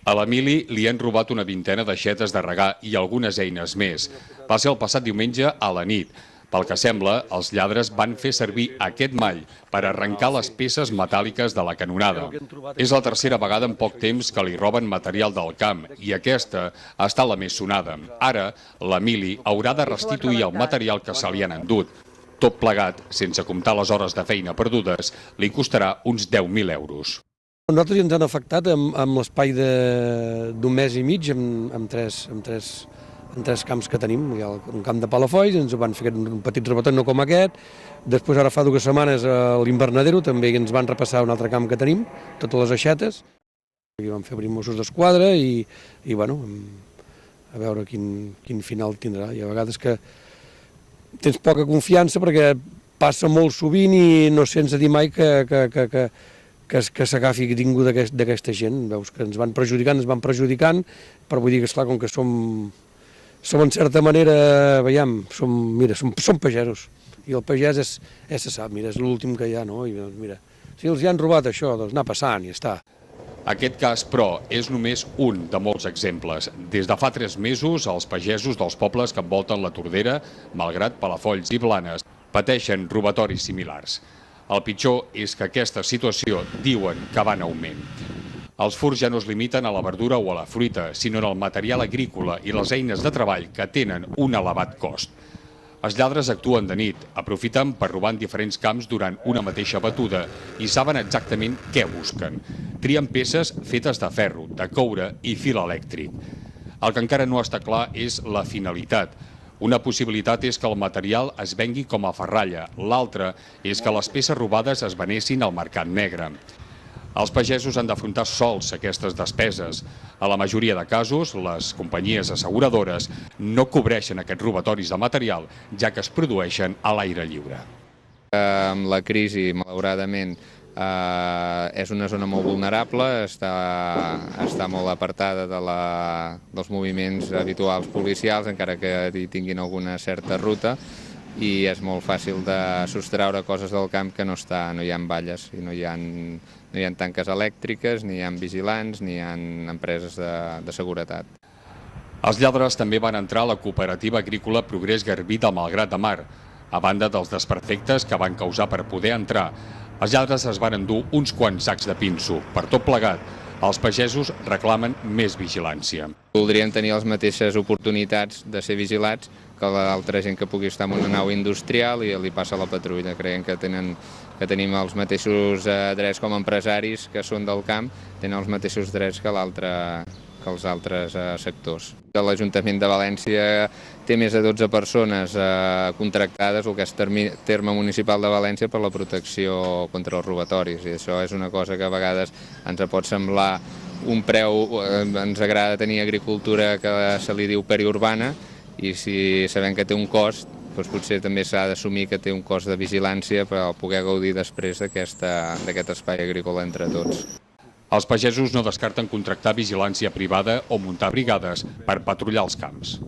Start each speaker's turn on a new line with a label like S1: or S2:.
S1: A l'Emili li han robat una vintena d'aixetes de regar i algunes eines més. Va ser el passat diumenge a la nit. Pel que sembla, els lladres van fer servir aquest mall per arrencar les peces metàl·liques de la canonada. És la tercera vegada en poc temps que li roben material del camp i aquesta ha estat la més sonada. Ara, l'Emili haurà de restituir el material que se li han endut. Tot plegat, sense comptar les hores de feina perdudes, li costarà uns 10.000 euros.
S2: Nosaltres ens han afectat amb l'espai d'un mes i mig en tres camps que tenim. Hi ha un camp de Palafolls, ens van fer un petit rebotet, no com aquest. Després, ara fa 2 setmanes, a l'Invernadero també ens van repassar un altre camp que tenim, totes les aixetes. Aquí vam fer obrir Mossos d'Esquadra i bueno, a veure quin final tindrà. Hi ha vegades que tens poca confiança perquè passa molt sovint i no sents a dir mai que s'agafi ningú d'aquesta gent. Veus que ens van perjudicant, però vull dir que, esclar, com que som en certa manera, veiem, som pagesos, i el pagès se sap, mira, és l'últim que hi ha, no? I mira, si els hi han robat això, doncs anar passant i ja està.
S1: Aquest cas, però, és només un de molts exemples. Des de fa 3 mesos, els pagesos dels pobles que envolten la Tordera, Malgrat, Palafolls i Blanes, pateixen robatoris similars. El pitjor és que aquesta situació diuen que va en augment. Els furts ja no es limiten a la verdura o a la fruita, sinó al material agrícola i les eines de treball que tenen un elevat cost. Els lladres actuen de nit, aprofiten per robar en diferents camps durant una mateixa batuda i saben exactament què busquen. Trien peces fetes de ferro, de coure i fil elèctric. El que encara no està clar és la finalitat. Una possibilitat és que el material es vengui com a ferralla, l'altra és que les peces robades es venessin al mercat negre. Els pagesos han d'afrontar sols aquestes despeses. A la majoria de casos, les companyies asseguradores no cobreixen aquests robatoris de material, ja que es produeixen a l'aire lliure.
S3: Amb la crisi, malauradament, és una zona molt vulnerable, està molt apartada dels moviments habituals policials, encara que hi tinguin alguna certa ruta, i és molt fàcil de sostreure coses del camp que no hi ha valles, i no hi ha tanques elèctriques, ni hi ha vigilants, ni hi ha empreses de seguretat.
S1: Els lladres també van entrar a la cooperativa agrícola Progrés Garbí de Malgrat de Mar, a banda dels desperfectes que van causar per poder entrar. Els lladres es van endur uns quants sacs de pinso. Per tot plegat, els pagesos reclamen més vigilància.
S3: Voldrien tenir les mateixes oportunitats de ser vigilats que l'altra gent que pugui estar en una nau industrial i li passa la patrulla. Creiem que tenim els mateixos drets com a empresaris que són del camp, tenen els mateixos drets que els altres sectors. L'Ajuntament de València té més de 12 persones contractades, el que és terme municipal de València, per la protecció contra els robatoris, i això és una cosa que a vegades ens pot semblar un preu. Ens agrada tenir agricultura que se li diu periurbana, i si sabem que té un cost, doncs potser també s'ha d'assumir que té un cost de vigilància per poder gaudir després d'aquest espai agrícola entre tots.
S1: Els pagesos no descarten contractar vigilància privada o muntar brigades per patrullar els camps.